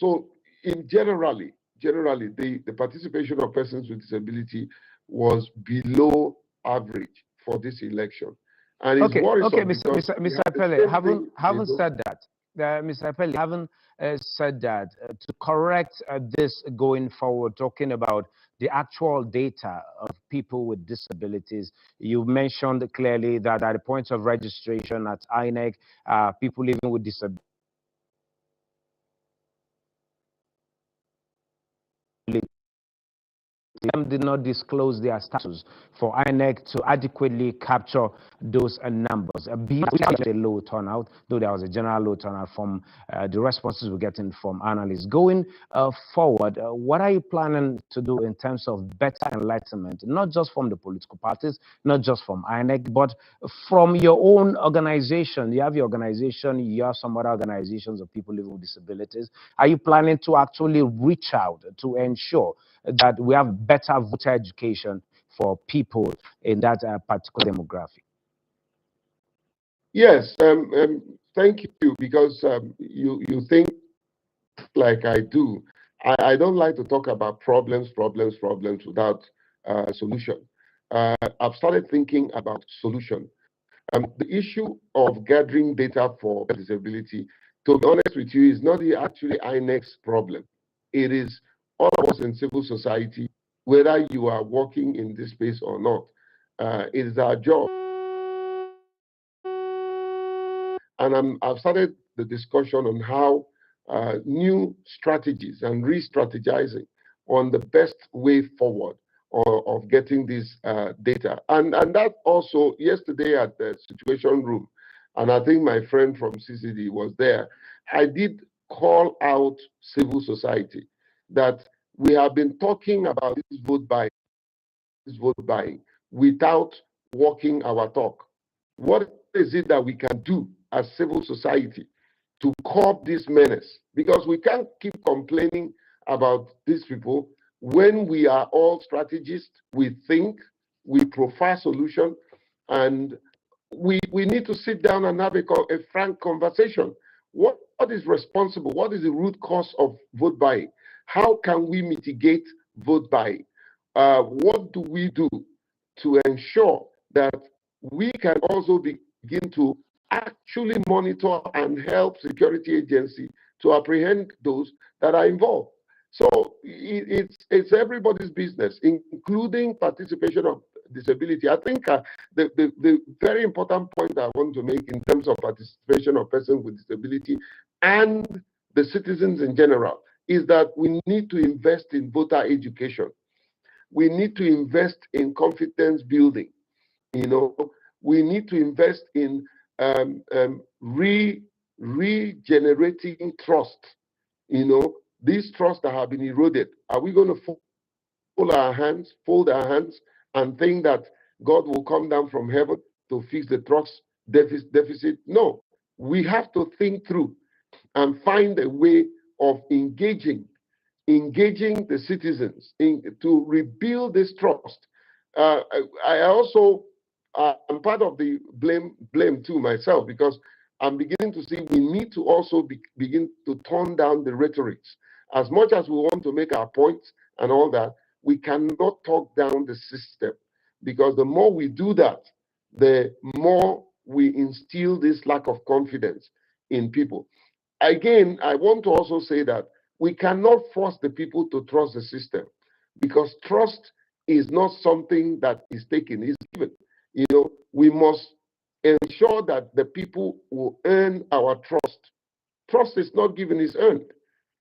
So in generally, the participation of persons with disability was below average for this election. And it's Okay, worrisome because we Mr. have the Apele, same thing, haven't said that. Mr. Apele, haven't said that to correct this going forward, talking about the actual data of people with disabilities. You mentioned clearly that at the point of registration at INEC, people living with disabilities did not disclose their status for INEC to adequately capture those numbers. Be a low turnout, though there was a general low turnout from the responses we're getting from analysts. Going forward, what are you planning to do in terms of better enlightenment, not just from the political parties, not just from INEC, but from your own organization? You have your organization, you have some other organizations of people living with disabilities. Are you planning to actually reach out to ensure that we have better voter education for people in that particular demographic? Yes, thank you, because you think like I do. I don't like to talk about problems without solution. I've started thinking about solution. The issue of gathering data for disability, to be honest with you, is not actually INEC's problem. It is all of us in civil society, whether you are working in this space or not. It is our job. And I've started the discussion on how new strategies and re-strategizing on the best way forward of getting this data. And that also, yesterday at the Situation Room, and I think my friend from CCD was there, I did call out civil society that we have been talking about this vote buying without walking our talk. What is it that we can do as civil society to curb this menace? Because we can't keep complaining about these people when we are all strategists, we think, we profile solution, and we need to sit down and have a frank conversation. What is responsible? What is the root cause of vote buying? How can we mitigate vote buying? What do we do to ensure that we can also begin to actually monitor and help security agency to apprehend those that are involved? So it's everybody's business, including participation of disability. I think the very important point I want to make in terms of participation of persons with disability and the citizens in general is that we need to invest in voter education. We need to invest in confidence building. We need to invest in regenerating trust. These trusts that have been eroded. Are we going to fold our hands, and think that God will come down from heaven to fix the trust deficit? No, we have to think through and find a way of engaging the citizens to rebuild this trust. I also am part of the blame too myself, because I'm beginning to see we need to also begin to tone down the rhetorics. As much as we want to make our points and all that, we cannot talk down the system, because the more we do that, the more we instill this lack of confidence in people. Again, I want to also say that we cannot force the people to trust the system, because trust is not something that is taken, it's given. We must ensure that the people will earn our trust. Trust is not given, it's earned.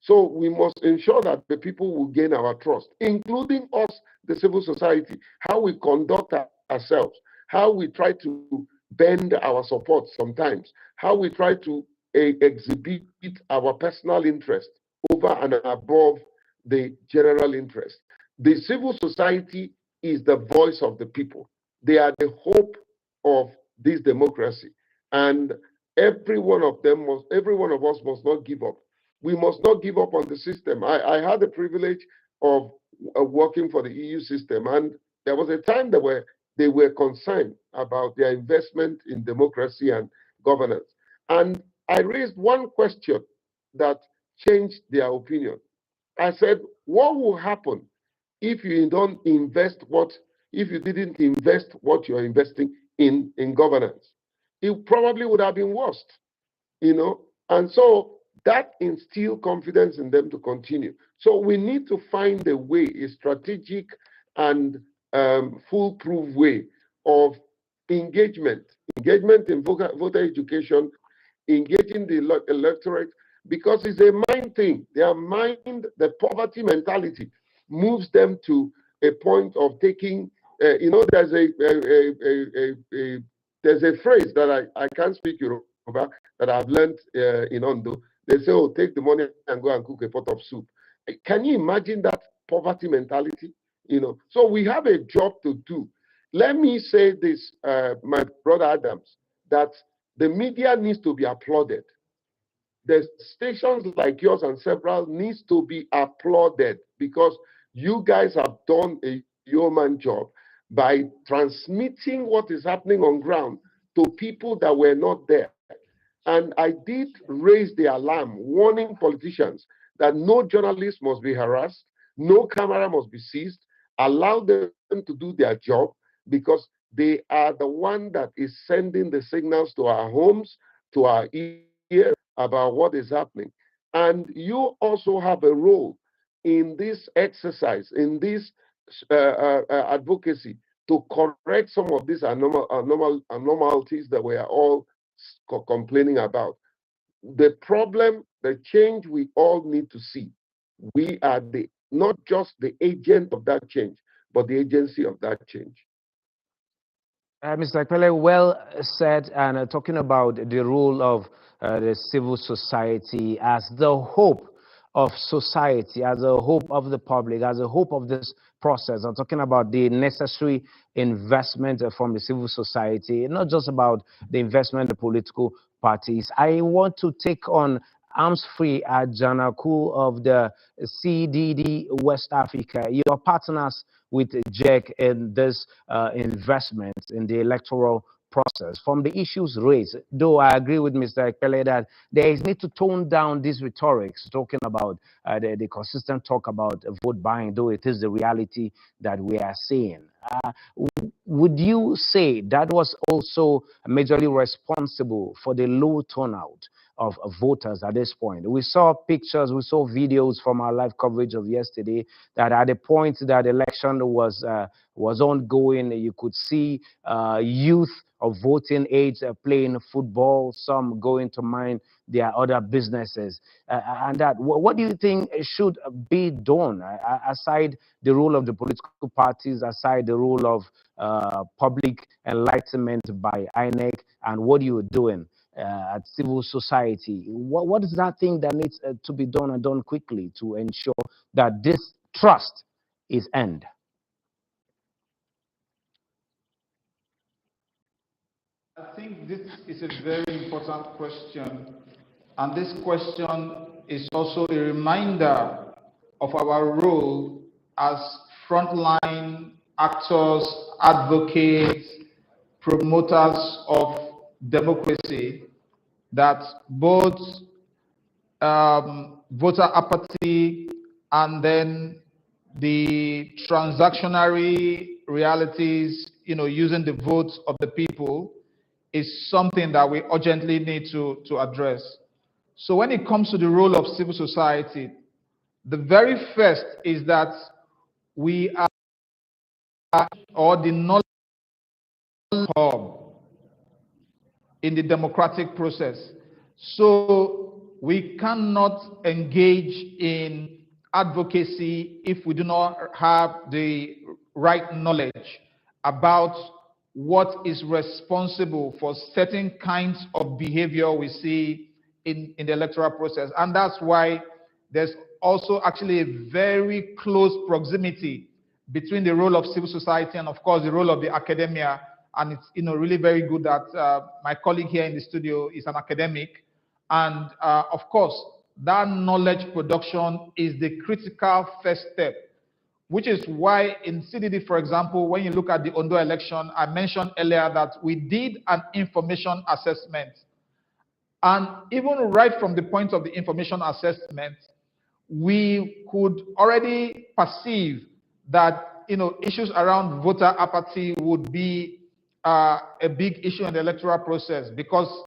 So we must ensure that the people will gain our trust, including us, the civil society, how we conduct ourselves, how we try to bend our support sometimes, how we try to exhibit our personal interest over and above the general interest. The civil society is the voice of the people. They are the hope of this democracy. And every one of us must not give up. We must not give up on the system. I had the privilege of working for the EU system, and there was a time that they were concerned about their investment in democracy and governance. And I raised one question that changed their opinion. I said, what will happen if you don't invest if you didn't invest what you're investing in governance? It probably would have been worse, and so that instilled confidence in them to continue. So we need to find a way, a strategic and foolproof way of engagement in voter education, engaging the electorate, because it's a mind thing. Their mind, the poverty mentality, moves them to a point of taking. There's there's a phrase that I can't speak Yoruba that I've learned in Ondo. They say, "Oh, take the money and go and cook a pot of soup." Can you imagine that poverty mentality? So we have a job to do. Let me say this, my brother Adams, that the media needs to be applauded. The stations like yours and several needs to be applauded, because you guys have done a yeoman job by transmitting what is happening on ground to people that were not there. And I did raise the alarm, warning politicians that no journalist must be harassed, no camera must be seized, allow them to do their job, because they are the one that is sending the signals to our homes, to our ears about what is happening. And you also have a role in this exercise, in this advocacy, to correct some of these anomalies that we are all complaining about. The problem, the change we all need to see. We are not just the agent of that change, but the agency of that change. Mr. Ekpele, well said, and talking about the role of the civil society as the hope of society, as a hope of the public, as a hope of this process. I'm talking about the necessary investment from the civil society, not just about the investment of political parties. I want to take on Arms-Free Ajanaku of the CDD West Africa. Your partners with JEC in this investment in the electoral process. From the issues raised, though I agree with Mr. Ekpele that there is need to tone down these rhetorics, talking about the consistent talk about vote buying, though it is the reality that we are seeing. Would you say that was also majorly responsible for the low turnout of voters at this point? We saw pictures, we saw videos from our live coverage of yesterday that at the point that the election was ongoing, you could see youth of voting age playing football, some going to mind their other businesses. And that, what do you think should be done, aside the role of the political parties, aside the role of public enlightenment by INEC, and what are you doing at civil society? What is that thing that needs to be done, and done quickly, to ensure that this trust is earned? I think this is a very important question, and this question is also a reminder of our role as frontline actors, advocates, promoters of democracy, that both voter apathy and then the transactionary realities, using the votes of the people, is something that we urgently need to address. So when it comes to the role of civil society, the very first is that we are, or the knowledge hub in the democratic process. So we cannot engage in advocacy if we do not have the right knowledge about what is responsible for certain kinds of behavior we see in the electoral process. And that's why there's also actually a very close proximity between the role of civil society and, of course, the role of the academia. And it's really very good that my colleague here in the studio is an academic. And of course, that knowledge production is the critical first step, which is why in CDD, for example, when you look at the Ondo election, I mentioned earlier that we did an information assessment. And even right from the point of the information assessment, we could already perceive that issues around voter apathy would be a big issue in the electoral process, because